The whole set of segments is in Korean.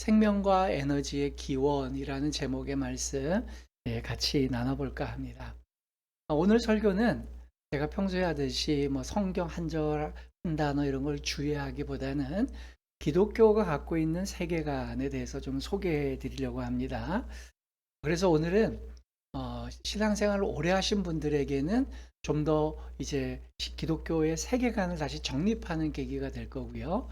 생명과 에너지의 기원이라는 제목의 말씀 같이 나눠볼까 합니다. 오늘 설교는 제가 평소에 하듯이 뭐 성경 한 절, 한 단어 이런 걸 주의하기보다는 기독교가 갖고 있는 세계관에 대해서 좀 소개해 드리려고 합니다. 그래서 오늘은 신앙생활을 오래 하신 분들에게는 좀 더 이제 기독교의 세계관을 다시 정립하는 계기가 될 거고요.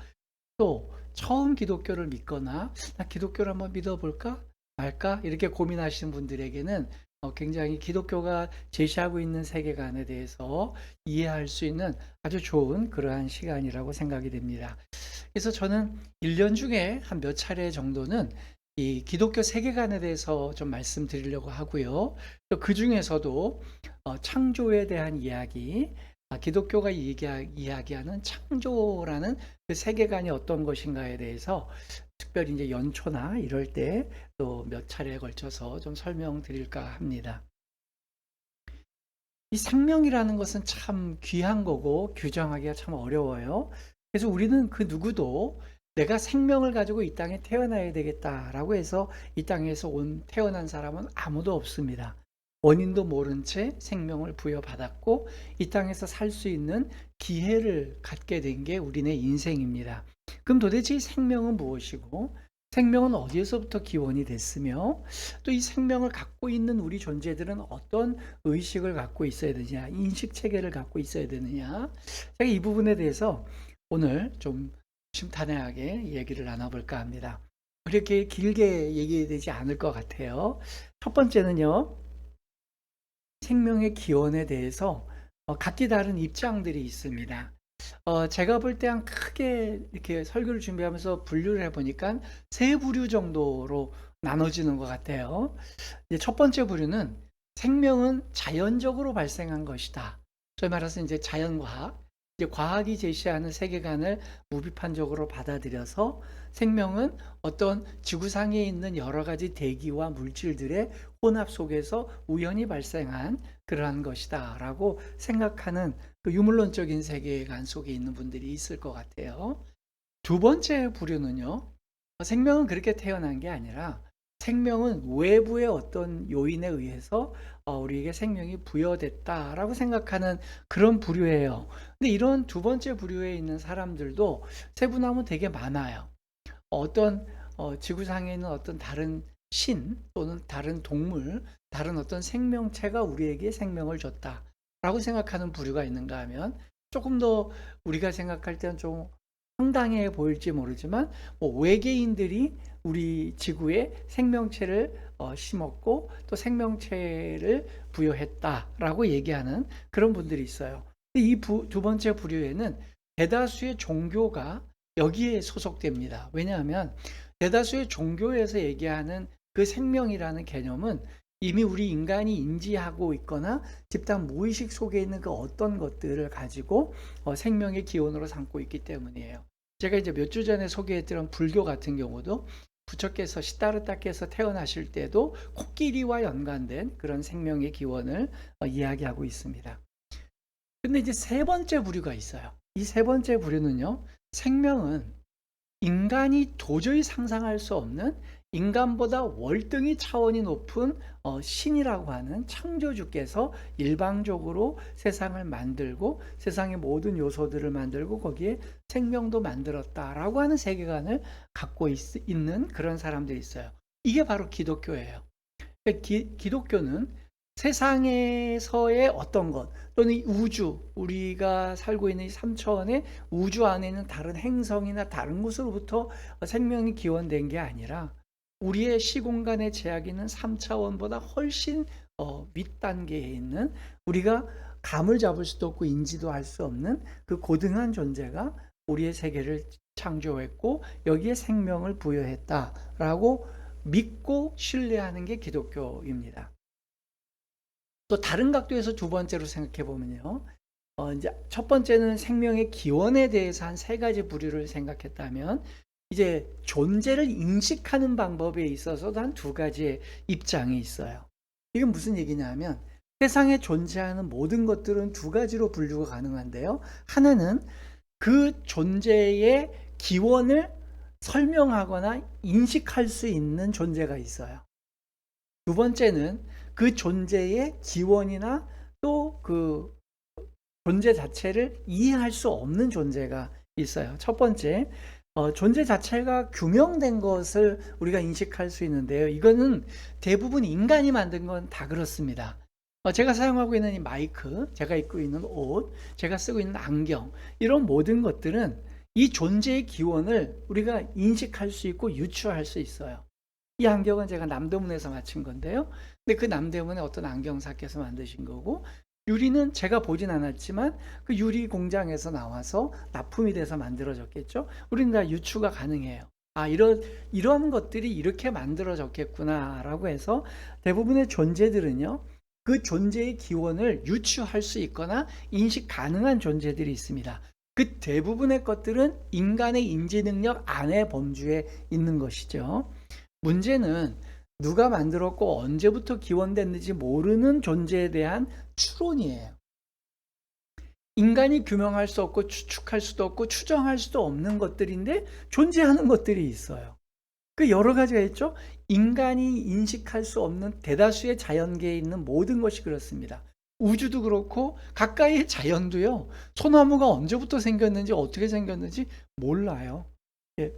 또 처음 기독교를 믿거나 '나 기독교를 한번 믿어 볼까 말까?' 이렇게 고민하시는 분들에게는 굉장히 기독교가 제시하고 있는 세계관에 대해서 이해할 수 있는 아주 좋은 그러한 시간이라고 생각이 됩니다. 그래서 저는 1년 중에 한 몇 차례 정도는 이 기독교 세계관에 대해서 좀 말씀드리려고 하고요. 또 그중에서도 창조에 대한 이야기, 기독교가 이야기하는 창조라는 그 세계관이 어떤 것인가에 대해서 특별히 이제 연초나 이럴 때 또 몇 차례에 걸쳐서 좀 설명드릴까 합니다. 이 생명이라는 것은 참 귀한 거고 규정하기가 참 어려워요. 그래서 우리는 그 누구도 '내가 생명을 가지고 이 땅에 태어나야 되겠다.'라고 해서 이 땅에서 태어난 사람은 아무도 없습니다. 원인도 모른 채 생명을 부여받았고 이 땅에서 살 수 있는 기회를 갖게 된 게 우리네 인생입니다. 그럼 도대체 이 생명은 무엇이고 생명은 어디에서부터 기원이 됐으며 또 이 생명을 갖고 있는 우리 존재들은 어떤 의식을 갖고 있어야 되느냐, 인식 체계를 갖고 있어야 되느냐. 제가 이 부분에 대해서 오늘 좀 심탄회하게 얘기를 나눠볼까 합니다. 그렇게 길게 얘기되지 않을 것 같아요. 첫 번째는요, 생명의 기원에 대해서 각기 다른 입장들이 있습니다. 제가 볼 때 한 크게 이렇게 설교를 준비하면서 분류를 해 보니까 세 부류 정도로 나눠지는 것 같아요. 이제 첫 번째 부류는 생명은 자연적으로 발생한 것이다. 소위 말해서 이제 자연과학, 이제 과학이 제시하는 세계관을 무비판적으로 받아들여서 생명은 어떤 지구상에 있는 여러 가지 대기와 물질들의 혼합 속에서 우연히 발생한 그러한 것이다라고 생각하는 그 유물론적인 세계관 속에 있는 분들이 있을 것 같아요. 두 번째 부류는요. 생명은 그렇게 태어난 게 아니라 생명은 외부의 어떤 요인에 의해서 우리에게 생명이 부여됐다라고 생각하는 그런 부류예요. 근데 이런 두 번째 부류에 있는 사람들도 세분화하면 되게 많아요. 어떤 지구상에 있는 어떤 다른 신 또는 다른 동물, 다른 어떤 생명체가 우리에게 생명을 줬다라고 생각하는 부류가 있는가 하면 조금 더 우리가 생각할 때는 좀 황당해 보일지 모르지만 외계인들이 우리 지구에 생명체를 심었고 또 생명체를 부여했다라고 얘기하는 그런 분들이 있어요. 이 두 번째 부류에는 대다수의 종교가 여기에 소속됩니다. 왜냐하면 대다수의 종교에서 얘기하는 그 생명이라는 개념은 이미 우리 인간이 인지하고 있거나 집단 무의식 속에 있는 그 어떤 것들을 가지고 생명의 기원으로 삼고 있기 때문이에요. 제가 이제 몇 주 전에 소개했던 불교 같은 경우도 부처께서 시다르타께서 태어나실 때도 코끼리와 연관된 그런 생명의 기원을 이야기하고 있습니다. 근데 이제 세 번째 부류가 있어요. 이 세 번째 부류는요. 생명은 인간이 도저히 상상할 수 없는 인간보다 월등히 차원이 높은 신이라고 하는 창조주께서 일방적으로 세상을 만들고 세상의 모든 요소들을 만들고 거기에 생명도 만들었다라고 하는 세계관을 갖고 있는 그런 사람들이 있어요. 이게 바로 기독교예요. 기독교는 세상에서의 어떤 것 또는 이 우주, 우리가 살고 있는 이 3차원의 우주 안에 있는 다른 행성이나 다른 곳으로부터 생명이 기원된 게 아니라 우리의 시공간의 제약이 있는 3차원보다 훨씬 윗단계에 있는 우리가 감을 잡을 수도 없고 인지도 할 수 없는 그 고등한 존재가 우리의 세계를 창조했고 여기에 생명을 부여했다라고 믿고 신뢰하는 게 기독교입니다. 또 다른 각도에서 두 번째로 생각해 보면요. 이제 첫 번째는 생명의 기원에 대해서 한 세 가지 부류를 생각했다면 이제 존재를 인식하는 방법에 있어서도 한 두 가지의 입장이 있어요. 이건 무슨 얘기냐면 세상에 존재하는 모든 것들은 두 가지로 분류가 가능한데요. 하나는 그 존재의 기원을 설명하거나 인식할 수 있는 존재가 있어요. 두 번째는 그 존재의 기원이나 또 그 존재 자체를 이해할 수 없는 존재가 있어요. 첫 번째, 존재 자체가 규명된 것을 우리가 인식할 수 있는데요. 이거는 대부분 인간이 만든 건 다 그렇습니다. 제가 사용하고 있는 이 마이크, 제가 입고 있는 옷, 제가 쓰고 있는 안경, 이런 모든 것들은 이 존재의 기원을 우리가 인식할 수 있고 유추할 수 있어요. 이 안경은 제가 남대문에서 맞춘 건데요. 근데 그 남대문에 어떤 안경사께서 만드신 거고, 유리는 제가 보진 않았지만 그 유리 공장에서 나와서 납품이 돼서 만들어졌겠죠. 우리는 다 유추가 가능해요. 이런 것들이 이렇게 만들어졌겠구나라고 해서 대부분의 존재들은요, 그 존재의 기원을 유추할 수 있거나 인식 가능한 존재들이 있습니다. 그 대부분의 것들은 인간의 인지 능력 안의 범주에 있는 것이죠. 문제는 누가 만들었고 언제부터 기원됐는지 모르는 존재에 대한 추론이에요. 인간이 규명할 수 없고 추측할 수도 없고 추정할 수도 없는 것들인데 존재하는 것들이 있어요. 그 여러 가지가 있죠. 인간이 인식할 수 없는 대다수의 자연계에 있는 모든 것이 그렇습니다. 우주도 그렇고 가까이의 자연도요. 소나무가 언제부터 생겼는지 어떻게 생겼는지 몰라요. 예.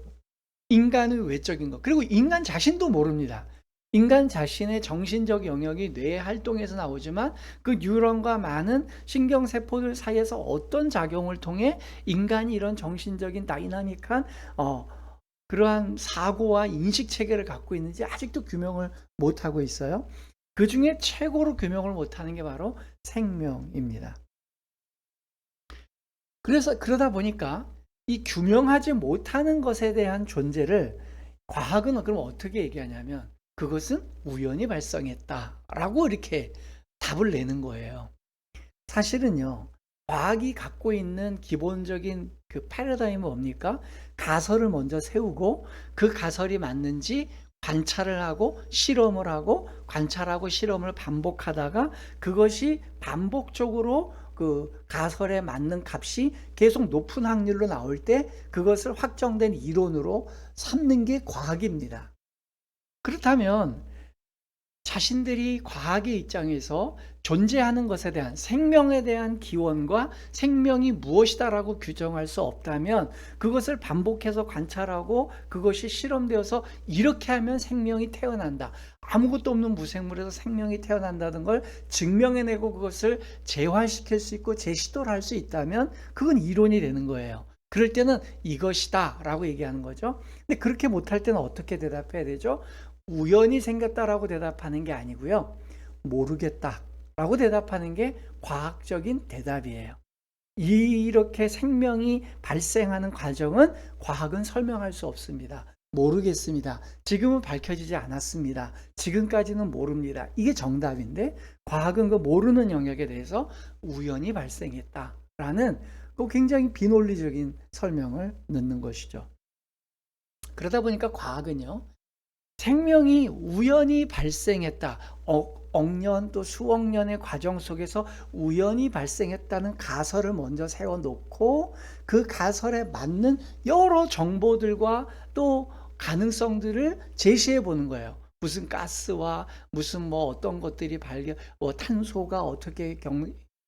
인간의 외적인 것, 그리고 인간 자신도 모릅니다. 인간 자신의 정신적 영역이 뇌의 활동에서 나오지만 그 뉴런과 많은 신경세포들 사이에서 어떤 작용을 통해 인간이 이런 정신적인 다이나믹한 그러한 사고와 인식 체계를 갖고 있는지 아직도 규명을 못하고 있어요. 그 중에 최고로 규명을 못하는 게 바로 생명입니다. 그래서 그러다 보니까 이 규명하지 못하는 것에 대한 존재를 과학은 그럼 어떻게 얘기하냐면 그것은 우연히 발생했다라고 이렇게 답을 내는 거예요. 사실은요, 과학이 갖고 있는 기본적인 그 패러다임은 뭡니까? 가설을 먼저 세우고 그 가설이 맞는지 관찰을 하고 실험을 하고 관찰하고 실험을 반복하다가 그것이 반복적으로 그 가설에 맞는 값이 계속 높은 확률로 나올 때 그것을 확정된 이론으로 삼는 게 과학입니다. 그렇다면 자신들이 과학의 입장에서 존재하는 것에 대한 생명에 대한 기원과 생명이 무엇이다라고 규정할 수 없다면 그것을 반복해서 관찰하고 그것이 실험되어서 이렇게 하면 생명이 태어난다. 아무것도 없는 무생물에서 생명이 태어난다는 걸 증명해내고 그것을 재활시킬 수 있고 재시도를 할 수 있다면 그건 이론이 되는 거예요. 그럴 때는 이것이다 라고 얘기하는 거죠. 근데 그렇게 못할 때는 어떻게 대답해야 되죠? 우연히 생겼다라고 대답하는 게 아니고요. 모르겠다라고 대답하는 게 과학적인 대답이에요. 이렇게 생명이 발생하는 과정은 과학은 설명할 수 없습니다. 모르겠습니다. 지금은 밝혀지지 않았습니다. 지금까지는 모릅니다. 이게 정답인데 과학은 그 모르는 영역에 대해서 우연히 발생했다라는 그 굉장히 비논리적인 설명을 넣는 것이죠. 그러다 보니까 과학은요, 생명이 우연히 발생했다. 억년 또 수억 년의 과정 속에서 우연히 발생했다는 가설을 먼저 세워놓고 그 가설에 맞는 여러 정보들과 또 가능성들을 제시해 보는 거예요. 무슨 가스와 무슨 어떤 것들이 탄소가 어떻게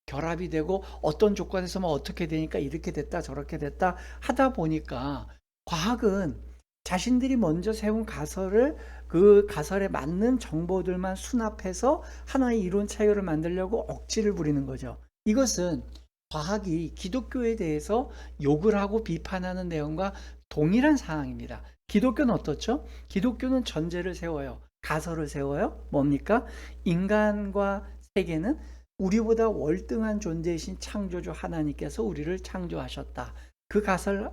결합이 되고 어떤 조건에서 어떻게 되니까 이렇게 됐다 저렇게 됐다 하다 보니까 과학은 자신들이 먼저 세운 가설을 그 가설에 맞는 정보들만 수납해서 하나의 이론 체계를 만들려고 억지를 부리는 거죠. 이것은 과학이 기독교에 대해서 욕을 하고 비판하는 내용과 동일한 상황입니다. 기독교는 어떻죠? 기독교는 전제를 세워요. 가설을 세워요. 뭡니까? 인간과 세계는 우리보다 월등한 존재이신 창조주 하나님께서 우리를 창조하셨다. 그 가설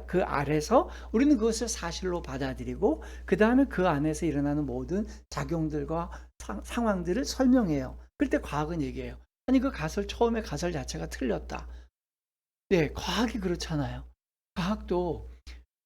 그 아래서 우리는 그것을 사실로 받아들이고 그 다음에 그 안에서 일어나는 모든 작용들과 상황들을 설명해요. 그럴 때 과학은 얘기해요. 아니 그 가설 처음에 가설 자체가 틀렸다. 네, 과학이 그렇잖아요. 과학도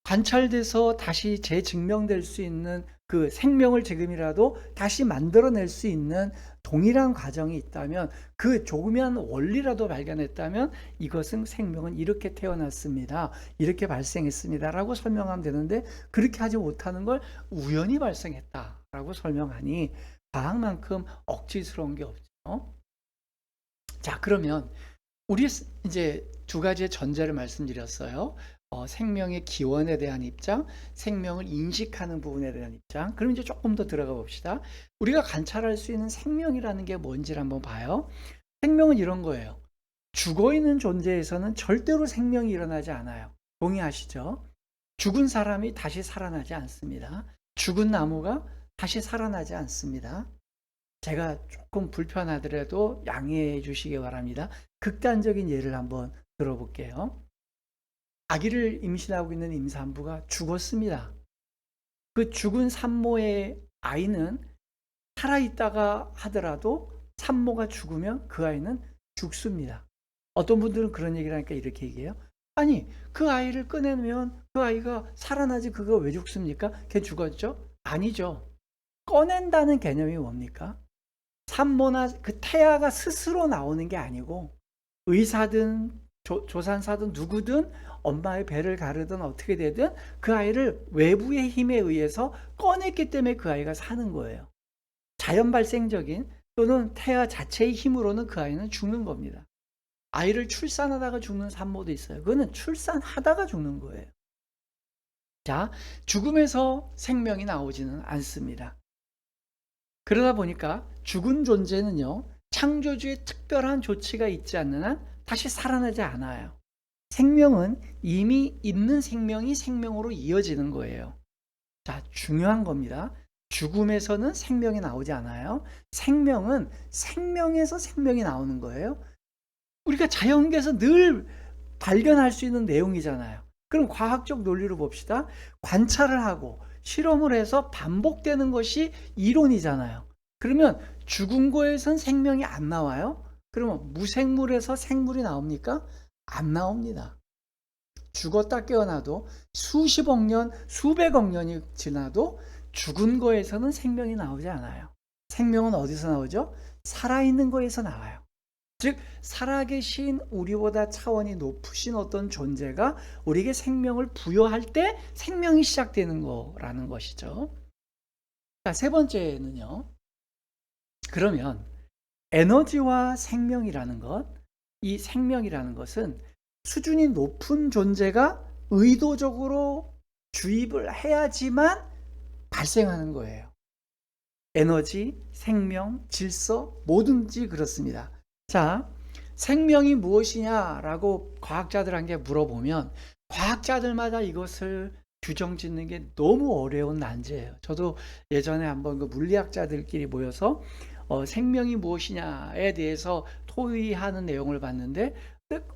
관찰돼서 다시 재증명될 수 있는 그 생명을 지금이라도 다시 만들어낼 수 있는 동일한 과정이 있다면, 그 조그만 원리라도 발견했다면 이것은 생명은 이렇게 태어났습니다, 이렇게 발생했습니다라고 설명하면 되는데, 그렇게 하지 못하는 걸 우연히 발생했다라고 설명하니 과학만큼 억지스러운 게 없죠. 자, 그러면 우리 이제 두 가지의 전제를 말씀드렸어요. 생명의 기원에 대한 입장, 생명을 인식하는 부분에 대한 입장. 그럼 이제 조금 더 들어가 봅시다. 우리가 관찰할 수 있는 생명이라는 게 뭔지를 한번 봐요. 생명은 이런 거예요. 죽어 있는 존재에서는 절대로 생명이 일어나지 않아요. 동의하시죠? 죽은 사람이 다시 살아나지 않습니다. 죽은 나무가 다시 살아나지 않습니다. 제가 조금 불편하더라도 양해해 주시기 바랍니다. 극단적인 예를 한번 들어볼게요. 아기를 임신하고 있는 임산부가 죽었습니다. 그 죽은 산모의 아이는 살아있다가 하더라도 산모가 죽으면 그 아이는 죽습니다. 어떤 분들은 그런 얘기를 하니까 이렇게 얘기해요. 아니, 그 아이를 꺼내면 그 아이가 살아나지, 그거 왜 죽습니까? 걔 죽었죠? 아니죠. 꺼낸다는 개념이 뭡니까? 산모나 그 태아가 스스로 나오는 게 아니고, 의사든 조산사든 누구든 엄마의 배를 가르든 어떻게 되든 그 아이를 외부의 힘에 의해서 꺼냈기 때문에 그 아이가 사는 거예요. 자연 발생적인 또는 태아 자체의 힘으로는 그 아이는 죽는 겁니다. 아이를 출산하다가 죽는 산모도 있어요. 그거는 출산하다가 죽는 거예요. 자, 죽음에서 생명이 나오지는 않습니다. 그러다 보니까 죽은 존재는요, 창조주의 특별한 조치가 있지 않는 한 다시 살아나지 않아요. 생명은 이미 있는 생명이 생명으로 이어지는 거예요. 자, 중요한 겁니다. 죽음에서는 생명이 나오지 않아요. 생명은 생명에서 생명이 나오는 거예요. 우리가 자연계에서 늘 발견할 수 있는 내용이잖아요. 그럼 과학적 논리로 봅시다. 관찰을 하고 실험을 해서 반복되는 것이 이론이잖아요. 그러면 죽은 거에선 생명이 안 나와요? 그러면 무생물에서 생물이 나옵니까? 안 나옵니다. 죽었다 깨어나도 수십억 년, 수백억 년이 지나도 죽은 거에서는 생명이 나오지 않아요. 생명은 어디서 나오죠? 살아있는 거에서 나와요. 즉, 살아계신 우리보다 차원이 높으신 어떤 존재가 우리에게 생명을 부여할 때 생명이 시작되는 거라는 것이죠. 자, 세 번째는요. 그러면 에너지와 생명이라는 것, 이 생명이라는 것은 수준이 높은 존재가 의도적으로 주입을 해야지만 발생하는 거예요. 에너지, 생명, 질서, 뭐든지 그렇습니다. 자, 생명이 무엇이냐라고 과학자들에게 물어보면 과학자들마다 이것을 규정 짓는 게 너무 어려운 난제예요. 저도 예전에 한번 그 물리학자들끼리 모여서 생명이 무엇이냐에 대해서 토의하는 내용을 봤는데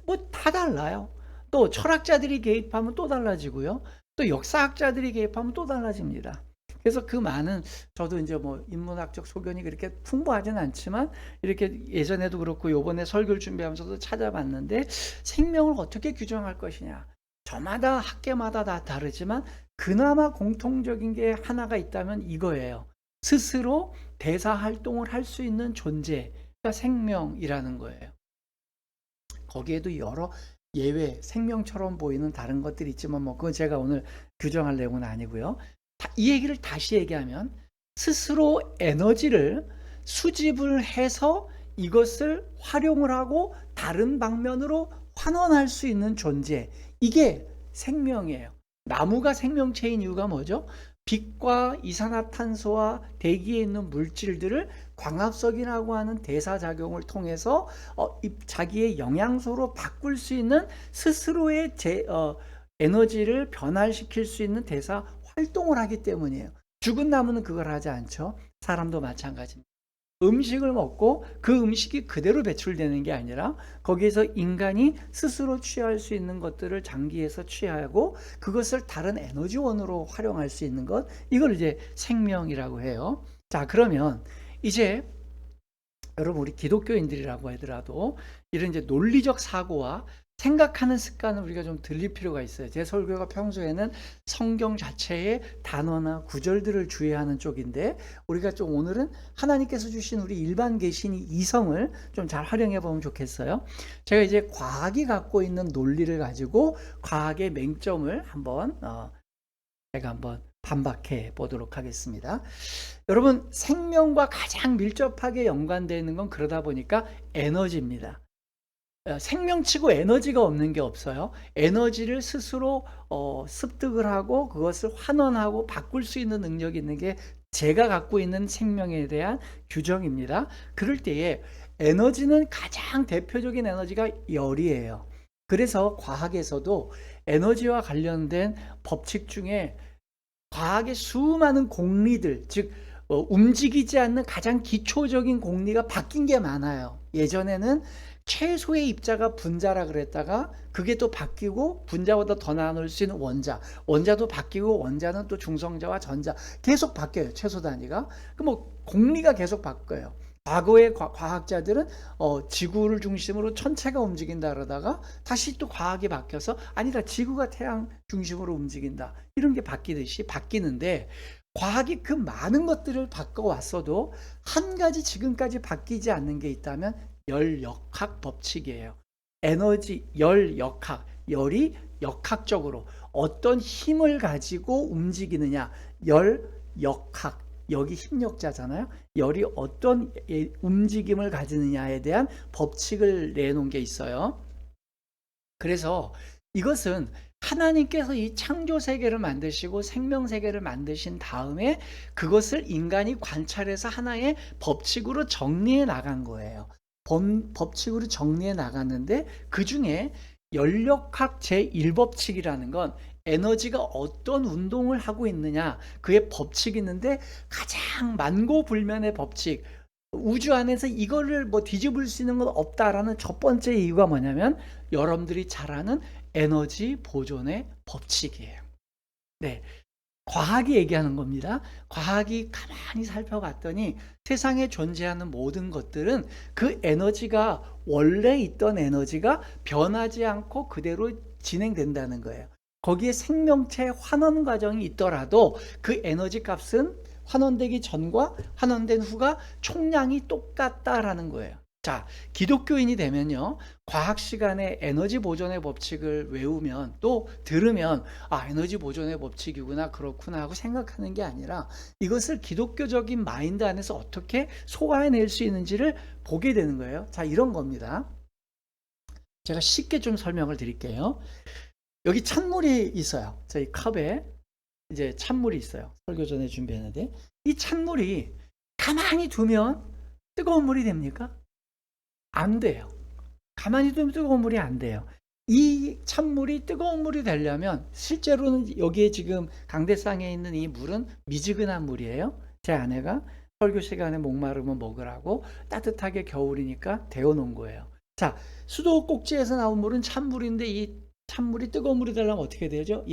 뭐 다 달라요. 또 철학자들이 개입하면 또 달라지고요. 또 역사학자들이 개입하면 또 달라집니다. 그래서 그 많은, 저도 이제 뭐 인문학적 소견이 그렇게 풍부하진 않지만 이렇게 예전에도 그렇고 요번에 설교를 준비하면서도 찾아봤는데, 생명을 어떻게 규정할 것이냐, 저마다 학계마다 다 다르지만 그나마 공통적인 게 하나가 있다면 이거예요. 스스로 대사 활동을 할 수 있는 존재가 생명이라는 거예요. 거기에도 여러 예외, 생명처럼 보이는 다른 것들이 있지만 뭐 그건 제가 오늘 규정할 내용은 아니고요. 이 얘기를 다시 얘기하면 스스로 에너지를 수집을 해서 이것을 활용을 하고 다른 방면으로 환원할 수 있는 존재, 이게 생명이에요. 나무가 생명체인 이유가 뭐죠? 빛과 이산화탄소와 대기에 있는 물질들을 광합성이라고 하는 대사작용을 통해서 자기의 영양소로 바꿀 수 있는 스스로의 에너지를 변화시킬 수 있는 대사 활동을 하기 때문이에요. 죽은 나무는 그걸 하지 않죠. 사람도 마찬가지입니다. 음식을 먹고 그 음식이 그대로 배출되는 게 아니라 거기에서 인간이 스스로 취할 수 있는 것들을 장기에서 취하고 그것을 다른 에너지원으로 활용할 수 있는 것, 이걸 이제 생명이라고 해요. 자, 그러면 이제 여러분, 우리 기독교인들이라고 하더라도 이런 이제 논리적 사고와 생각하는 습관을 우리가 좀 들일 필요가 있어요. 제 설교가 평소에는 성경 자체의 단어나 구절들을 주의하는 쪽인데, 우리가 좀 오늘은 하나님께서 주신 우리 일반 계신 이 이성을 좀 잘 활용해 보면 좋겠어요. 제가 이제 과학이 갖고 있는 논리를 가지고 과학의 맹점을 제가 한번 반박해 보도록 하겠습니다. 여러분, 생명과 가장 밀접하게 연관되어 건 그러다 보니까 에너지입니다. 생명치고 에너지가 없는 게 없어요. 에너지를 스스로 습득을 하고 그것을 환원하고 바꿀 수 있는 능력이 있는 게 제가 갖고 있는 생명에 대한 규정입니다. 그럴 때에 에너지는 가장 대표적인 에너지가 열이에요. 그래서 과학에서도 에너지와 관련된 법칙 중에 과학의 수많은 공리들, 즉 움직이지 않는 가장 기초적인 공리가 바뀐 게 많아요. 예전에는 최소의 입자가 분자라 그랬다가 그게 또 바뀌고 분자보다 더 나눌 수 있는 원자도 바뀌고 원자는 또 중성자와 전자 계속 바뀌어요. 최소 단위가. 공리가 계속 바뀌어요. 과거의 과학자들은 지구를 중심으로 천체가 움직인다 그러다가 다시 또 과학이 바뀌어서 아니다, 지구가 태양 중심으로 움직인다, 이런 게 바뀌듯이 바뀌는데, 과학이 그 많은 것들을 바꿔왔어도 한 가지 지금까지 바뀌지 않는 게 있다면 열역학 법칙이에요. 에너지, 열역학, 열이 역학적으로 어떤 힘을 가지고 움직이느냐, 열역학, 여기 힘력자잖아요. 열이 어떤 움직임을 가지느냐에 대한 법칙을 내놓은 게 있어요. 그래서 이것은 하나님께서 이 창조 세계를 만드시고 생명 세계를 만드신 다음에 그것을 인간이 관찰해서 하나의 법칙으로 정리해 나간 거예요. 법칙으로 정리해 나갔는데, 그 중에 열역학 제1법칙이라는 건 에너지가 어떤 운동을 하고 있느냐, 그의 법칙이 있는데, 가장 만고불면의 법칙, 우주 안에서 이거를 뒤집을 수 있는 건 없다라는 첫 번째 이유가 뭐냐면, 여러분들이 잘 아는 에너지 보존의 법칙이에요. 네. 과학이 얘기하는 겁니다. 과학이 가만히 살펴봤더니 세상에 존재하는 모든 것들은 그 에너지가, 원래 있던 에너지가 변하지 않고 그대로 진행된다는 거예요. 거기에 생명체 환원 과정이 있더라도 그 에너지 값은 환원되기 전과 환원된 후가 총량이 똑같다라는 거예요. 자, 기독교인이 되면요, 과학 시간에 에너지 보존의 법칙을 외우면, 또 들으면 에너지 보존의 법칙이구나, 그렇구나 하고 생각하는 게 아니라 이것을 기독교적인 마인드 안에서 어떻게 소화해낼 수 있는지를 보게 되는 거예요. 자, 이런 겁니다. 제가 쉽게 좀 설명을 드릴게요. 여기 찬물이 있어요. 저희 컵에 이제 찬물이 있어요. 설교 전에 준비했는데, 이 찬물이 가만히 두면 뜨거운 물이 됩니까? 안 돼요. 가만히 두면 뜨거운 물이 안 돼요. 이 찬물이 뜨거운 물이 되려면, 실제로는 여기에 지금 강대상에 있는 이 물은 미지근한 물이에요. 제 아내가 설교 시간에 목마르면 먹으라고 따뜻하게 겨울이니까 데워놓은 거예요. 자, 수도 꼭지에서 나온 물은 찬물인데, 이 찬물이 뜨거운 물이 되려면 어떻게 되죠?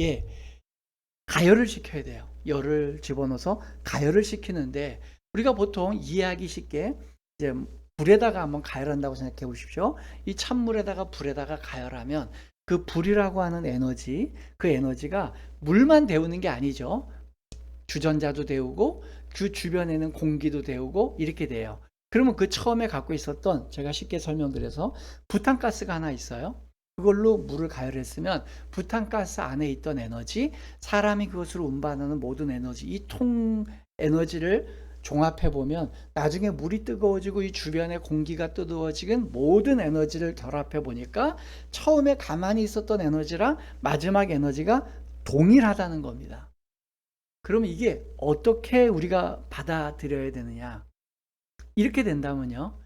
가열을 시켜야 돼요. 열을 집어넣어서 가열을 시키는데, 우리가 보통 이해하기 쉽게 이제 불에다가 한번 가열한다고 생각해 보십시오. 이 찬물에다가 불에다가 가열하면 그 불이라고 하는 에너지, 그 에너지가 물만 데우는 게 아니죠. 주전자도 데우고 그 주변에는 공기도 데우고 이렇게 돼요. 그러면 그 처음에 갖고 있었던, 제가 쉽게 설명드려서, 부탄가스가 하나 있어요. 그걸로 물을 가열했으면 부탄가스 안에 있던 에너지, 사람이 그것으로 운반하는 모든 에너지, 이 통 에너지를 종합해 보면 나중에 물이 뜨거워지고 이 주변에 공기가 뜨거워지는 모든 에너지를 결합해 보니까 처음에 가만히 있었던 에너지랑 마지막 에너지가 동일하다는 겁니다. 그러면 이게 어떻게 우리가 받아들여야 되느냐? 이렇게 된다면요,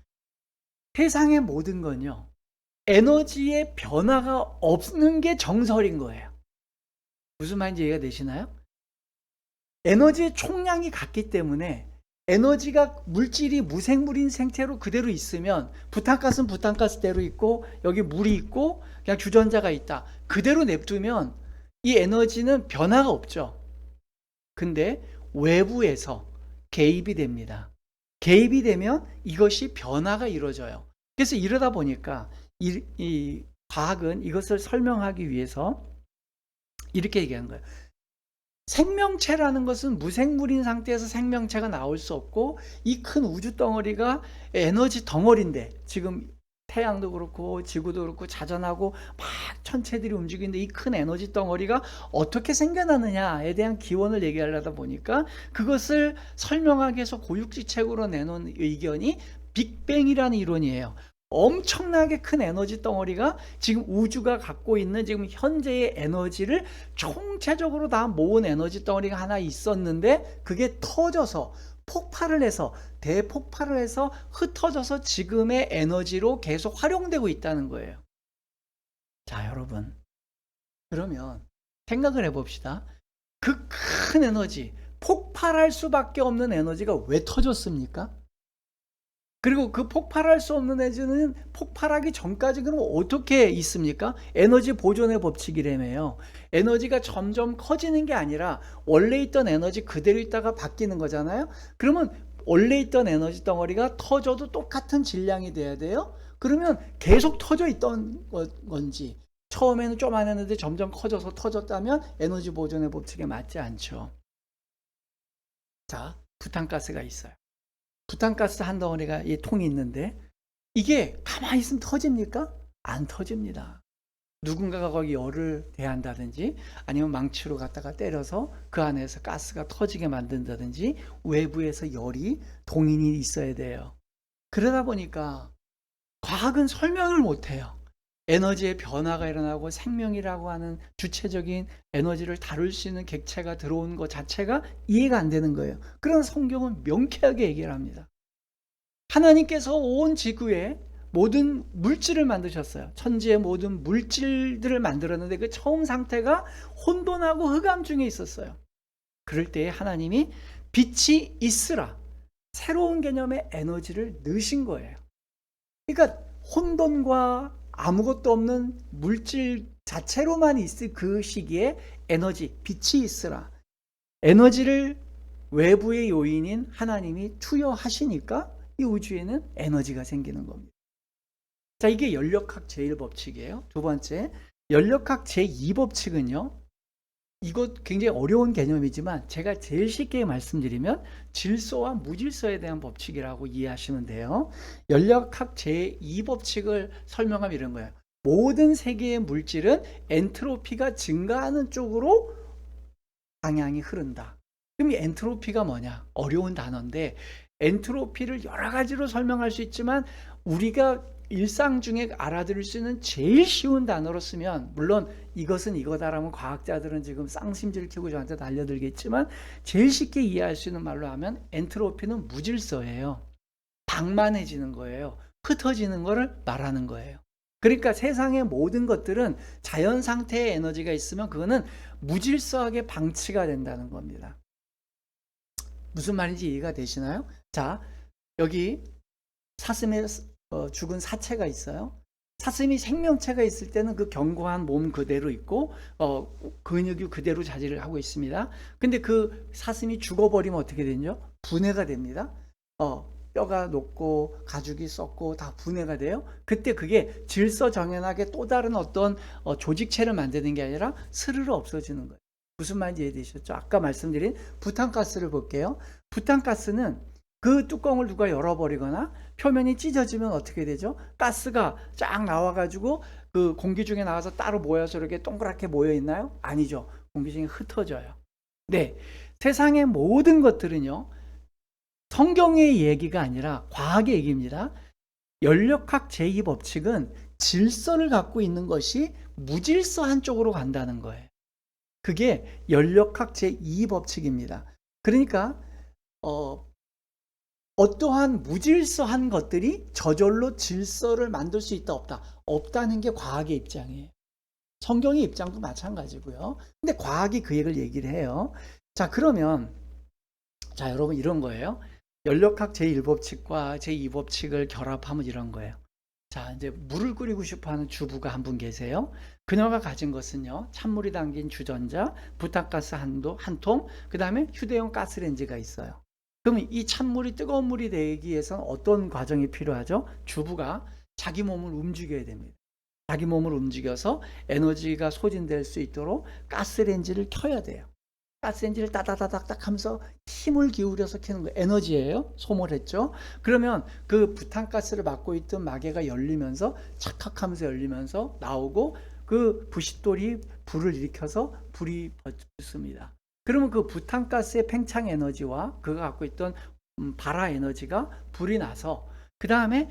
세상의 모든 건요, 에너지의 변화가 없는 게 정설인 거예요. 무슨 말인지 이해가 되시나요? 에너지의 총량이 같기 때문에, 에너지가 물질이 무생물인 생태로 그대로 있으면, 부탄가스는 부탄가스대로 있고 여기 물이 있고 그냥 주전자가 있다, 그대로 냅두면 이 에너지는 변화가 없죠. 근데 외부에서 개입이 됩니다. 개입이 되면 이것이 변화가 이루어져요. 그래서 이러다 보니까 이 과학은 이것을 설명하기 위해서 이렇게 얘기하는 거예요. 생명체라는 것은 무생물인 상태에서 생명체가 나올 수 없고, 이 큰 우주 덩어리가 에너지 덩어리인데, 지금 태양도 그렇고 지구도 그렇고 자전하고 막 천체들이 움직이는데, 이 큰 에너지 덩어리가 어떻게 생겨나느냐에 대한 기원을 얘기하려다 보니까 그것을 설명하기 위해서 고육지책으로 내놓은 의견이 빅뱅이라는 이론이에요. 엄청나게 큰 에너지 덩어리가 지금 우주가 갖고 있는 지금 현재의 에너지를 총체적으로 다 모은 에너지 덩어리가 하나 있었는데, 그게 터져서 폭발을 해서 대폭발을 해서 흩어져서 지금의 에너지로 계속 활용되고 있다는 거예요. 자, 여러분, 그러면 생각을 해봅시다. 그 큰 에너지, 폭발할 수밖에 없는 에너지가 왜 터졌습니까? 그리고 그 폭발할 수 없는 에너지는 폭발하기 전까지 그럼 어떻게 있습니까? 에너지 보존의 법칙이라며요. 에너지가 점점 커지는 게 아니라 원래 있던 에너지 그대로 있다가 바뀌는 거잖아요. 그러면 원래 있던 에너지 덩어리가 터져도 똑같은 질량이 돼야 돼요. 그러면 계속 터져 있던 건지, 처음에는 좀 안 했는데 점점 커져서 터졌다면 에너지 보존의 법칙에 맞지 않죠. 자, 부탄가스가 있어요. 부탄가스 한 덩어리가 이 통이 있는데, 이게 가만히 있으면 터집니까? 안 터집니다. 누군가가 거기 열을 대한다든지, 아니면 망치로 갖다가 때려서 그 안에서 가스가 터지게 만든다든지, 외부에서 열이 동인이 있어야 돼요. 그러다 보니까 과학은 설명을 못해요. 에너지의 변화가 일어나고 생명이라고 하는 주체적인 에너지를 다룰 수 있는 객체가 들어온 것 자체가 이해가 안 되는 거예요. 그런 성경은 명쾌하게 얘기를 합니다. 하나님께서 온 지구에 모든 물질을 만드셨어요. 천지의 모든 물질들을 만들었는데, 그 처음 상태가 혼돈하고 흑암 중에 있었어요. 그럴 때에 하나님이 빛이 있으라, 새로운 개념의 에너지를 넣으신 거예요. 그러니까 혼돈과 아무것도 없는 물질 자체로만 있을 그 시기에 에너지, 빛이 있으라, 에너지를 외부의 요인인 하나님이 투여하시니까 이 우주에는 에너지가 생기는 겁니다. 자, 이게 연력학 제1법칙이에요. 두 번째, 연력학 제2법칙은요, 이거 굉장히 어려운 개념이지만 제가 제일 쉽게 말씀드리면 질소와 무질서에 대한 법칙이라고 이해하시면 돼요. 연력학 제2법칙을 설명하면 이런 거예요. 모든 세계의 물질은 엔트로피가 증가하는 쪽으로 방향이 흐른다. 그럼 이 엔트로피가 뭐냐? 어려운 단어인데, 엔트로피를 여러 가지로 설명할 수 있지만 우리가 일상 중에 알아들을 수 있는 제일 쉬운 단어로 쓰면, 물론 이것은 이거다라면 과학자들은 지금 쌍심지를 켜고 저한테 알려들겠지만, 제일 쉽게 이해할 수 있는 말로 하면 엔트로피는 무질서예요. 방만해지는 거예요. 흩어지는 거를 말하는 거예요. 그러니까 세상의 모든 것들은 자연 상태의 에너지가 있으면 그거는 무질서하게 방치가 된다는 겁니다. 무슨 말인지 이해가 되시나요? 자, 여기 사슴에 죽은 사체가 있어요. 사슴이 생명체가 있을 때는 그 견고한 몸 그대로 있고 근육이 그대로 자리를 하고 있습니다. 근데 그 사슴이 죽어버리면 어떻게 되죠? 분해가 됩니다. 뼈가 녹고 가죽이 썩고 다 분해가 돼요. 그때 그게 질서정연하게 또 다른 어떤 조직체를 만드는 게 아니라 스르르 없어지는 거예요. 무슨 말인지 이해되셨죠? 아까 말씀드린 부탄가스를 볼게요. 부탄가스는 그 뚜껑을 누가 열어버리거나 표면이 찢어지면 어떻게 되죠? 가스가 쫙 나와가지고 그 공기 중에 나와서 따로 모여서 이렇게 동그랗게 모여 있나요? 아니죠. 공기 중에 흩어져요. 네, 세상의 모든 것들은요, 성경의 얘기가 아니라 과학의 얘기입니다. 연력학 제2법칙은 질서를 갖고 있는 것이 무질서 한쪽으로 간다는 거예요. 그게 연력학 제2법칙입니다. 그러니까 어떠한 무질서한 것들이 저절로 질서를 만들 수 있다 없다? 없다는 게 과학의 입장이에요. 성경의 입장도 마찬가지고요. 근데 과학이 그 얘기를 해요. 자, 그러면 자, 여러분, 이런 거예요. 연력학 제1법칙과 제2법칙을 결합하면 이런 거예요. 자, 이제 물을 끓이고 싶어 하는 주부가 한 분 계세요. 그녀가 가진 것은요, 찬물이 담긴 주전자, 부탄가스 한 통, 그 다음에 휴대용 가스레인지가 있어요. 그러면 이 찬물이 뜨거운 물이 되기 위해서는 어떤 과정이 필요하죠? 주부가 자기 몸을 움직여야 됩니다. 자기 몸을 움직여서 에너지가 소진될 수 있도록 가스레인지를 켜야 돼요. 가스레인지를 따다다닥닥 하면서 힘을 기울여서 켜는 거예요. 에너지예요. 소모했죠. 그러면 그 부탄가스를 막고 있던 마개가 열리면서 착착 하면서 열리면서 나오고 그 부싯돌이 불을 일으켜서 불이 붙습니다. 그러면 그 부탄가스의 팽창 에너지와 그가 갖고 있던 발화 에너지가 불이 나서 그 다음에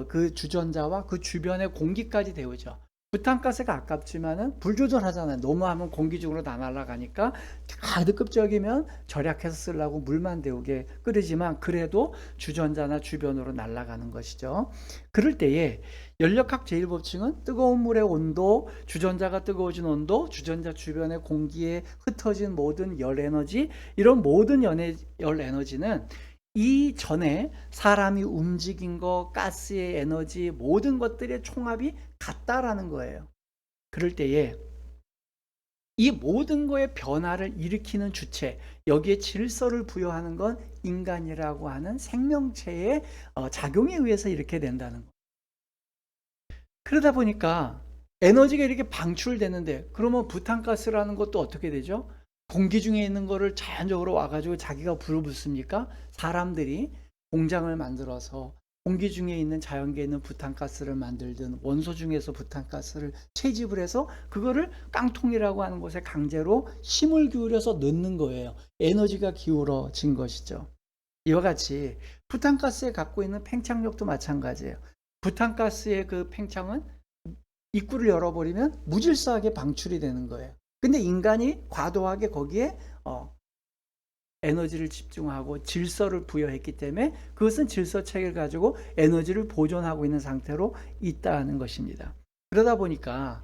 그 주전자와 그 주변의 공기까지 데우죠. 부탄가스가 아깝지만은 불 조절하잖아요. 너무 하면 공기 중으로 다 날아가니까 가급적이면 절약해서 쓰려고 물만 데우게 끓이지만 그래도 주전자나 주변으로 날아가는 것이죠. 그럴 때에 연력학 제1법칙은 뜨거운 물의 온도, 주전자가 뜨거워진 온도, 주전자 주변의 공기에 흩어진 모든 열 에너지, 이런 모든 열 에너지는 이전에 사람이 움직인 거, 가스의 에너지, 모든 것들의 총합이 같다라는 거예요. 그럴 때에 이 모든 거의 변화를 일으키는 주체, 여기에 질서를 부여하는 건 인간이라고 하는 생명체의 작용에 의해서 이렇게 된다는 거예요. 그러다 보니까 에너지가 이렇게 방출되는데, 그러면 부탄가스라는 것도 어떻게 되죠? 공기 중에 있는 거를 자연적으로 와가지고 자기가 불을 붙습니까? 사람들이 공장을 만들어서 공기 중에 있는 자연계에 있는 부탄가스를 만들든 원소 중에서 부탄가스를 채집을 해서 그거를 깡통이라고 하는 곳에 강제로 힘을 기울여서 넣는 거예요. 에너지가 기울어진 것이죠. 이와 같이 부탄가스에 갖고 있는 팽창력도 마찬가지예요. 부탄가스의 그 팽창은 입구를 열어버리면 무질서하게 방출이 되는 거예요. 근데 인간이 과도하게 거기에 에너지를 집중하고 질서를 부여했기 때문에 그것은 질서체계를 가지고 에너지를 보존하고 있는 상태로 있다는 것입니다. 그러다 보니까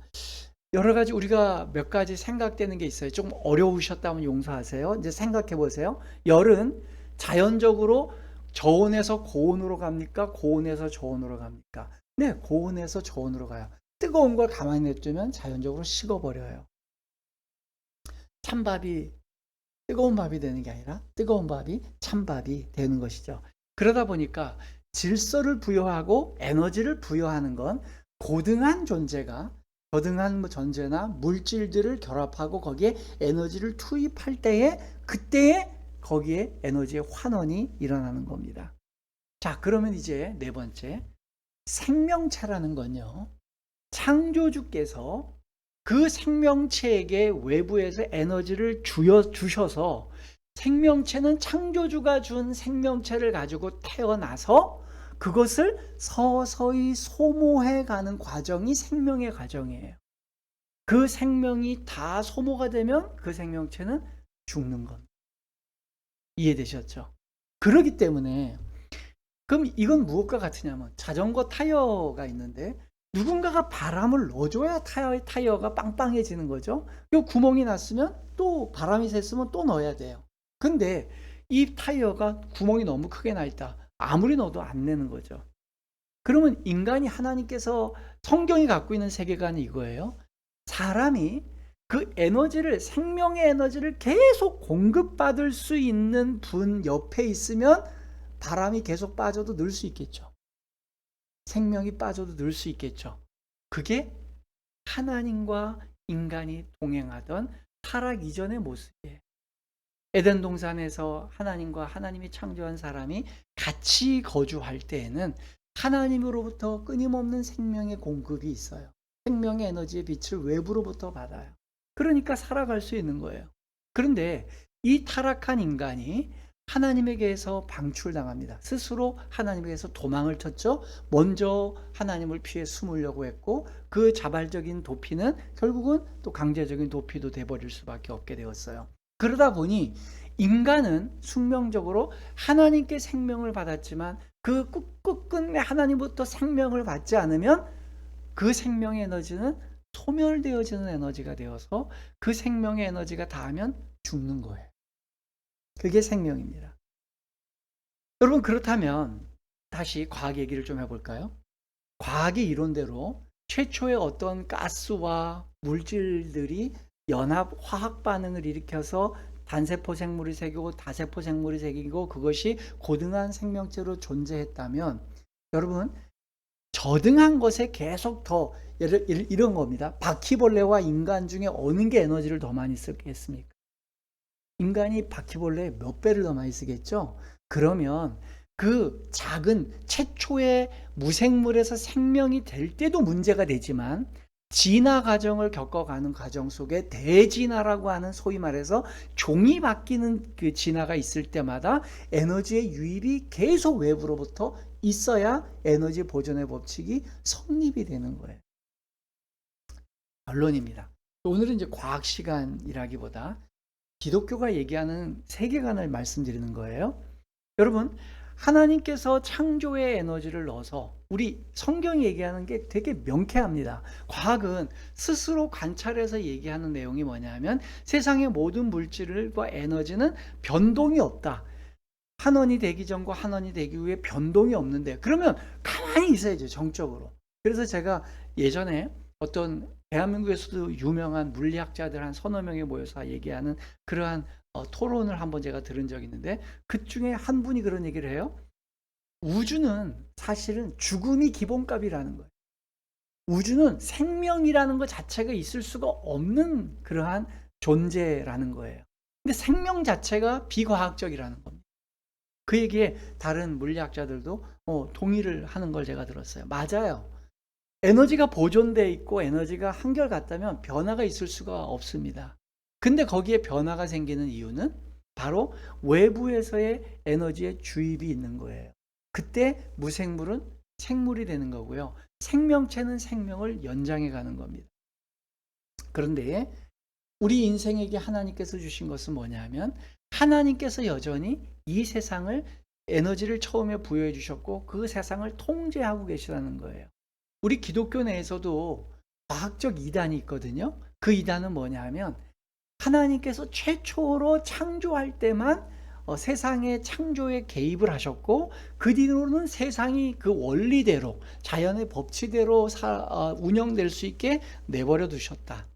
여러 가지 우리가 몇 가지 생각되는 게 있어요. 좀 어려우셨다면 용서하세요. 이제 생각해 보세요. 열은 자연적으로 저온에서 고온으로 갑니까? 고온에서 저온으로 갑니까? 네, 고온에서 저온으로 가요. 뜨거운 걸 가만히 냅두면 자연적으로 식어버려요. 찬밥이 뜨거운 밥이 되는 게 아니라 뜨거운 밥이 찬밥이 되는 것이죠. 그러다 보니까 질서를 부여하고 에너지를 부여하는 건 고등한 존재가 저등한 존재나 물질들을 결합하고 거기에 에너지를 투입할 때에 그때에 거기에 에너지의 환원이 일어나는 겁니다. 자, 그러면 이제 네 번째, 생명체라는 건요, 창조주께서 그 생명체에게 외부에서 에너지를 주셔서 생명체는 창조주가 준 생명체를 가지고 태어나서 그것을 서서히 소모해 가는 과정이 생명의 과정이에요. 그 생명이 다 소모가 되면 그 생명체는 죽는 겁니다. 이해되셨죠? 그렇기 때문에 그럼 이건 무엇과 같으냐면 자전거 타이어가 있는데 누군가가 바람을 넣어줘야 타이어가 빵빵해지는 거죠. 이 구멍이 났으면 또 바람이 샜으면 또 넣어야 돼요. 근데 이 타이어가 구멍이 너무 크게 나 있다. 아무리 넣어도 안 내는 거죠. 그러면 인간이 하나님께서 성경이 갖고 있는 세계관이 이거예요. 사람이 그 에너지를, 생명의 에너지를 계속 공급받을 수 있는 분 옆에 있으면 바람이 계속 빠져도 늘 수 있겠죠. 생명이 빠져도 늘 수 있겠죠. 그게 하나님과 인간이 동행하던 타락 이전의 모습이에요. 에덴 동산에서 하나님과 하나님이 창조한 사람이 같이 거주할 때에는 하나님으로부터 끊임없는 생명의 공급이 있어요. 생명의 에너지의 빛을 외부로부터 받아요. 그러니까 살아갈 수 있는 거예요. 그런데 이 타락한 인간이 하나님에게서 방출당합니다. 스스로 하나님에게서 도망을 쳤죠. 먼저 하나님을 피해 숨으려고 했고 그 자발적인 도피는 결국은 또 강제적인 도피도 돼버릴 수밖에 없게 되었어요. 그러다 보니 인간은 숙명적으로 하나님께 생명을 받았지만 그 끝끝내 하나님부터 생명을 받지 않으면 그 생명의 에너지는 소멸되어지는 에너지가 되어서 그 생명의 에너지가 닿으면 죽는 거예요. 그게 생명입니다. 여러분, 그렇다면 다시 과학 얘기를 좀 해볼까요? 과학의 이론대로 최초의 어떤 가스와 물질들이 연합 화학 반응을 일으켜서 단세포 생물이 생기고 다세포 생물이 생기고 그것이 고등한 생명체로 존재했다면 여러분, 저등한 것에 계속 더 이런 겁니다. 바퀴벌레와 인간 중에 어느 게 에너지를 더 많이 쓰겠습니까? 인간이 바퀴벌레에 몇 배를 더 많이 쓰겠죠? 그러면 그 작은 최초의 무생물에서 생명이 될 때도 문제가 되지만 진화 과정을 겪어가는 과정 속에 대진화라고 하는, 소위 말해서 종이 바뀌는 그 진화가 있을 때마다 에너지의 유입이 계속 외부로부터 있어야 에너지 보존의 법칙이 성립이 되는 거예요. 결론입니다. 오늘은 이제 과학 시간이라기보다 기독교가 얘기하는 세계관을 말씀드리는 거예요. 여러분, 하나님께서 창조의 에너지를 넣어서, 우리 성경이 얘기하는 게 되게 명쾌합니다. 과학은 스스로 관찰해서 얘기하는 내용이 뭐냐면 세상의 모든 물질과 에너지는 변동이 없다. 한원이 되기 전과 한원이 되기 후에 변동이 없는데, 그러면 가만히 있어야죠, 정적으로. 그래서 제가 예전에 어떤 대한민국에서도 유명한 물리학자들 한 서너 명이 모여서 얘기하는 그러한 토론을 한번 제가 들은 적이 있는데, 그 중에 한 분이 그런 얘기를 해요. 우주는 사실은 죽음이 기본값이라는 거예요. 우주는 생명이라는 것 자체가 있을 수가 없는 그러한 존재라는 거예요. 근데 생명 자체가 비과학적이라는 겁니다. 그 얘기에 다른 물리학자들도 동의를 하는 걸 제가 들었어요. 맞아요. 에너지가 보존되어 있고 에너지가 한결같다면 변화가 있을 수가 없습니다. 근데 거기에 변화가 생기는 이유는 바로 외부에서의 에너지의 주입이 있는 거예요. 그때 무생물은 생물이 되는 거고요. 생명체는 생명을 연장해 가는 겁니다. 그런데 우리 인생에게 하나님께서 주신 것은 뭐냐면, 하나님께서 여전히 이 세상을, 에너지를 처음에 부여해 주셨고 그 세상을 통제하고 계시다는 거예요. 우리 기독교 내에서도 과학적 이단이 있거든요. 그 이단은 뭐냐 하면, 하나님께서 최초로 창조할 때만 세상의 창조에 개입을 하셨고 그 뒤로는 세상이 그 원리대로, 자연의 법칙대로 운영될 수 있게 내버려 두셨다.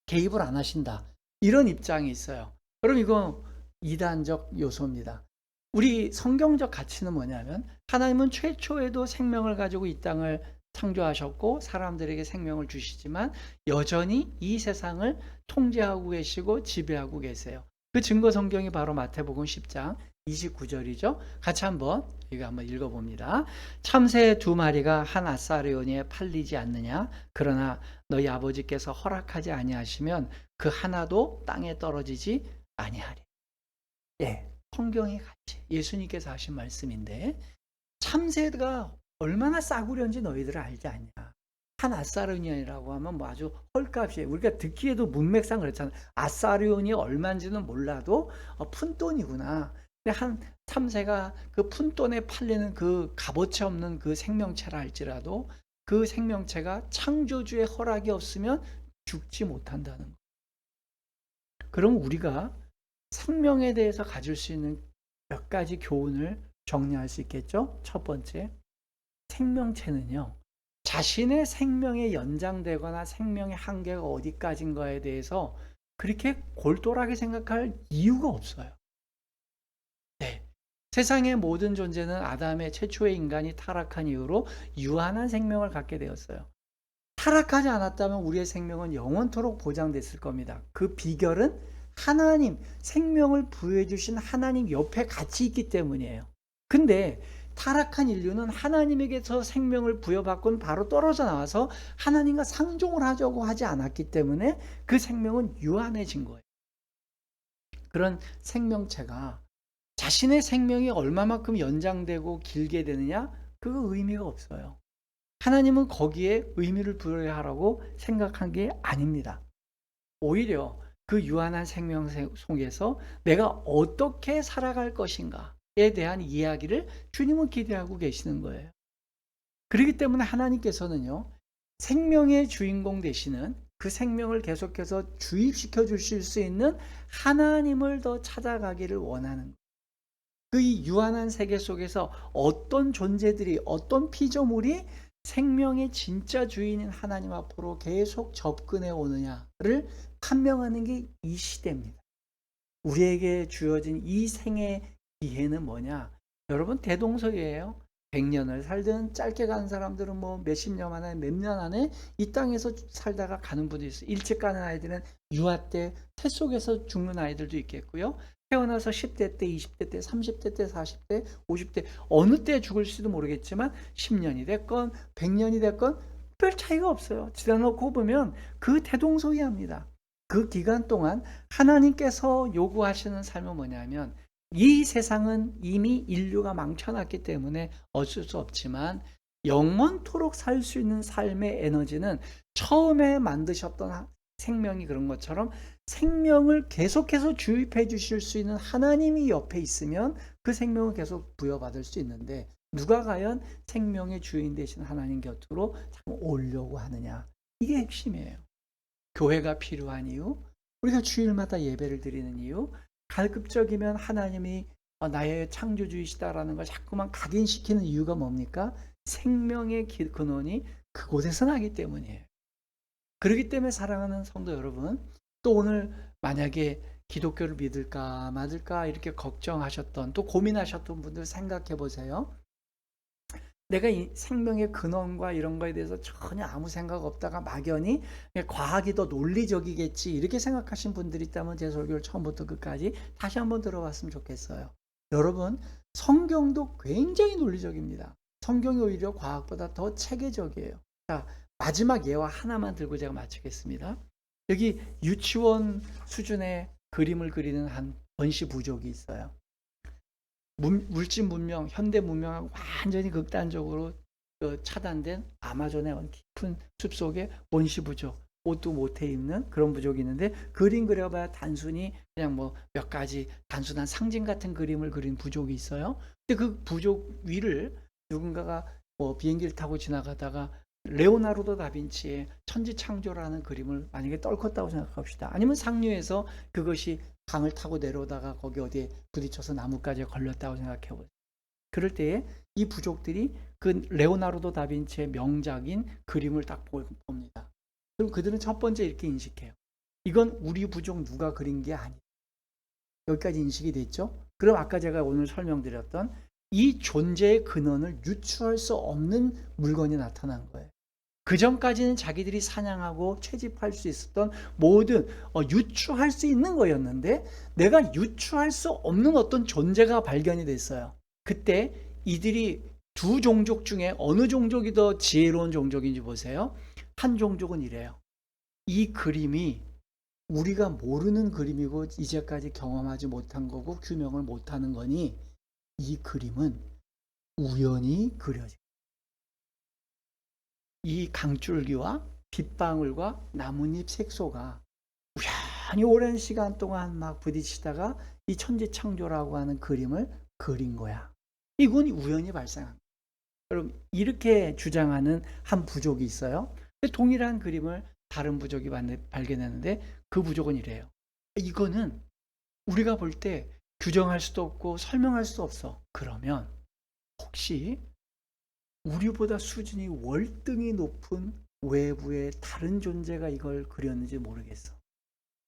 개입을 안 하신다. 이런 입장이 있어요. 그럼 이건 이단적 요소입니다. 우리 성경적 가치는 뭐냐면, 하나님은 최초에도 생명을 가지고 이 땅을 창조하셨고 사람들에게 생명을 주시지만 여전히 이 세상을 통제하고 계시고 지배하고 계세요. 그 증거 성경이 바로 마태복음 10장 29절이죠. 같이 한번 읽어봅니다. 참새 두 마리가 한 아사르온에 팔리지 않느냐? 그러나 너희 아버지께서 허락하지 아니하시면 그 하나도 땅에 떨어지지 아니하리. 예, 성경의 가치, 예수님께서 하신 말씀인데, 참새가 얼마나 싸구려인지 너희들 알지 않냐? 한 아사르온이라고 하면 뭐 아주 헐값이에요. 우리가 듣기에도 문맥상 그렇잖아요. 아사르온이 얼마인지는 몰라도 푼돈이구나. 근데 한 참새가 그 푼돈에 팔리는 그 값어치 없는 그 생명체라 할지라도 그 생명체가 창조주의 허락이 없으면 죽지 못한다는 거. 그럼 우리가 생명에 대해서 가질 수 있는 몇 가지 교훈을 정리할 수 있겠죠? 첫 번째, 생명체는요, 자신의 생명에 연장되거나 생명의 한계가 어디까지인가에 대해서 그렇게 골똘하게 생각할 이유가 없어요. 네. 세상의 모든 존재는 아담의 최초의 인간이 타락한 이후로 유한한 생명을 갖게 되었어요. 타락하지 않았다면 우리의 생명은 영원토록 보장됐을 겁니다. 그 비결은 하나님, 생명을 부여해 주신 하나님 옆에 같이 있기 때문이에요. 근데 타락한 인류는 하나님에게서 생명을 부여받고는 바로 떨어져 나와서 하나님과 상종을 하려고 하지 않았기 때문에 그 생명은 유한해진 거예요. 그런 생명체가 자신의 생명이 얼마만큼 연장되고 길게 되느냐? 그거 의미가 없어요. 하나님은 거기에 의미를 부여해야 하라고 생각한 게 아닙니다. 오히려 그 유한한 생명 속에서 내가 어떻게 살아갈 것인가에 대한 이야기를 주님은 기대하고 계시는 거예요. 그렇기 때문에 하나님께서는요, 생명의 주인공 되시는, 그 생명을 계속해서 주입시켜 주실 수 있는 하나님을 더 찾아가기를 원하는 거예요. 그 유한한 세계 속에서 어떤 존재들이, 어떤 피조물이 생명의 진짜 주인인 하나님 앞으로 계속 접근해 오느냐를 판명하는 게 이 시대입니다. 우리에게 주어진 이 생의 기회는 뭐냐? 여러분, 대동소이예요. 100년을 살든 짧게 가는 사람들은 뭐 몇십 년 안에 몇 년 안에 이 땅에서 살다가 가는 분도 있어요. 일찍 가는 아이들은 유아 때 태 속에서 죽는 아이들도 있겠고요. 태어나서 10대 때, 20대 때, 30대 때, 40대, 50대 어느 때 죽을지도 모르겠지만 10년이 됐건 100년이 됐건 별 차이가 없어요. 지나놓고 보면 그 대동소이합니다. 그 기간 동안 하나님께서 요구하시는 삶은 뭐냐면 이 세상은 이미 인류가 망쳐놨기 때문에 어쩔 수 없지만 영원토록 살 수 있는 삶의 에너지는 처음에 만드셨던 생명이 그런 것처럼 생명을 계속해서 주입해 주실 수 있는 하나님이 옆에 있으면 그 생명을 계속 부여받을 수 있는데 누가 과연 생명의 주인 되신 하나님 곁으로 참 오려고 하느냐. 이게 핵심이에요. 교회가 필요한 이유, 우리가 주일마다 예배를 드리는 이유, 가급적이면 하나님이 나의 창조주이시다라는 걸 자꾸만 각인시키는 이유가 뭡니까? 생명의 근원이 그곳에서 나기 때문이에요. 그렇기 때문에 사랑하는 성도 여러분, 또 오늘 만약에 기독교를 믿을까 말까 이렇게 걱정하셨던 또 고민하셨던 분들 생각해 보세요. 내가 이 생명의 근원과 이런 거에 대해서 전혀 아무 생각 없다가 막연히 과학이 더 논리적이겠지 이렇게 생각하신 분들이 있다면 제 설교를 처음부터 끝까지 다시 한번 들어봤으면 좋겠어요. 여러분, 성경도 굉장히 논리적입니다. 성경이 오히려 과학보다 더 체계적이에요. 자, 마지막 예화 하나만 들고 제가 마치겠습니다. 여기 유치원 수준의 그림을 그리는 한 원시 부족이 있어요. 물질 문명, 현대 문명하고 완전히 극단적으로 차단된 아마존의 깊은 숲속에 원시 부족, 옷도 못해 입는 그런 부족이 있는데 그림 그려봐야 단순히 그냥 뭐 몇 가지 단순한 상징 같은 그림을 그린 부족이 있어요. 근데 그 부족 위를 누군가가 뭐 비행기를 타고 지나가다가 레오나르도 다빈치의 천지창조라는 그림을 만약에 떨궜다고 생각합시다. 아니면 상류에서 그것이 강을 타고 내려오다가 거기 어디에 부딪혀서 나뭇가지에 걸렸다고 생각해 보세요. 그럴 때에 이 부족들이 그 레오나르도 다빈치의 명작인 그림을 딱 봅니다. 그럼 그들은 첫 번째 이렇게 인식해요. 이건 우리 부족 누가 그린 게 아니다. 여기까지 인식이 됐죠? 그럼 아까 제가 오늘 설명드렸던 이 존재의 근원을 유추할 수 없는 물건이 나타난 거예요. 그 전까지는 자기들이 사냥하고 채집할 수 있었던 모든 유추할 수 있는 거였는데 내가 유추할 수 없는 어떤 존재가 발견이 됐어요. 그때 이들이 두 종족 중에 어느 종족이 더 지혜로운 종족인지 보세요. 한 종족은 이래요. 이 그림이 우리가 모르는 그림이고 이제까지 경험하지 못한 거고 규명을 못하는 거니 이 그림은 우연히 그려진 이 강줄기와 빗방울과 나뭇잎 색소가 우연히 오랜 시간 동안 막 부딪히다가 이 천지창조라고 하는 그림을 그린 거야. 이건 우연히 발생한 거야. 여러분, 이렇게 주장하는 한 부족이 있어요. 동일한 그림을 다른 부족이 발견했는데 그 부족은 이래요. 이거는 우리가 볼 때 규정할 수도 없고 설명할 수도 없어. 그러면 혹시 우리보다 수준이 월등히 높은 외부의 다른 존재가 이걸 그렸는지 모르겠어.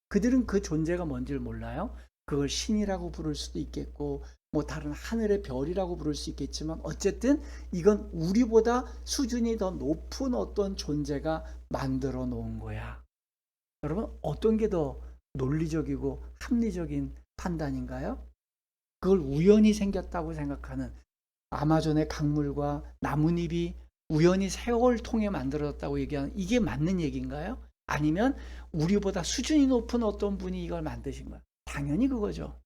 그들은 그 존재가 뭔지를 몰라요. 그걸 신이라고 부를 수도 있겠고 뭐 다른 하늘의 별이라고 부를 수 있겠지만 어쨌든 이건 우리보다 수준이 더 높은 어떤 존재가 만들어 놓은 거야. 여러분, 어떤 게 더 논리적이고 합리적인 판단인가요? 그걸 우연히 생겼다고 생각하는 아마존의 강물과 나뭇잎이 우연히 세월을 통해 만들어졌다고 얘기하는 이게 맞는 얘기인가요? 아니면 우리보다 수준이 높은 어떤 분이 이걸 만드신 거야? 당연히 그거죠.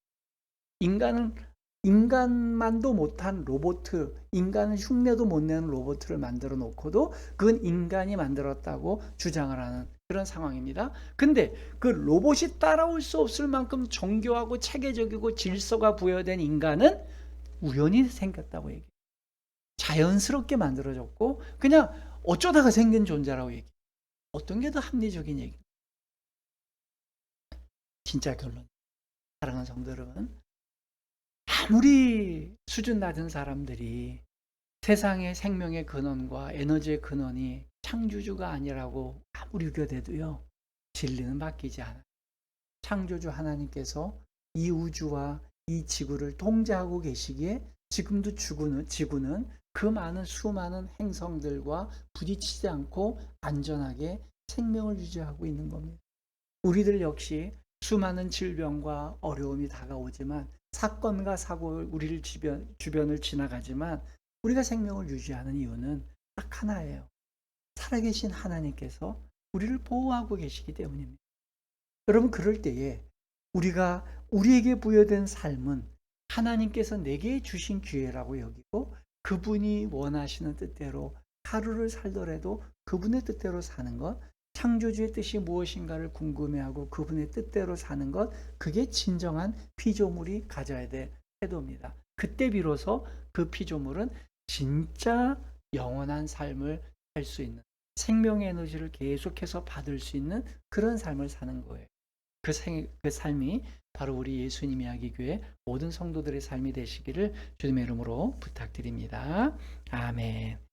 인간만도 못한 로봇, 인간은 흉내도 못 내는 로봇을 만들어 놓고도 그건 인간이 만들었다고 주장을 하는 그런 상황입니다. 근데 그 로봇이 따라올 수 없을 만큼 정교하고 체계적이고 질서가 부여된 인간은 우연히 생겼다고 얘기해요. 자연스럽게 만들어졌고 그냥 어쩌다가 생긴 존재라고 얘기해요. 어떤 게 더 합리적인 얘기입니까? 진짜 결론. 사랑하는 성도 여러분, 아무리 수준 낮은 사람들이 세상의 생명의 근원과 에너지의 근원이 창조주가 아니라고 아무리 우겨대도요, 진리는 바뀌지 않아요. 창조주 하나님께서 이 우주와 이 지구를 통제하고 계시기에 지금도 지구는 그 많은 수많은 행성들과 부딪히지 않고 안전하게 생명을 유지하고 있는 겁니다. 우리들 역시 수많은 질병과 어려움이 다가오지만 사건과 사고 우리를 주변을 지나가지만 우리가 생명을 유지하는 이유는 딱 하나예요. 살아계신 하나님께서 우리를 보호하고 계시기 때문입니다. 여러분 그럴 때에 우리가 우리에게 부여된 삶은 하나님께서 내게 주신 기회라고 여기고 그분이 원하시는 뜻대로 하루를 살더라도 그분의 뜻대로 사는 것, 창조주의 뜻이 무엇인가를 궁금해하고 그분의 뜻대로 사는 것, 그게 진정한 피조물이 가져야 될 태도입니다. 그때 비로소 그 피조물은 진짜 영원한 삶을 살 수 있는, 생명의 에너지를 계속해서 받을 수 있는 그런 삶을 사는 거예요. 그 삶이 바로 우리 예수님 이야기 교회 모든 성도들의 삶이 되시기를 주님의 이름으로 부탁드립니다. 아멘.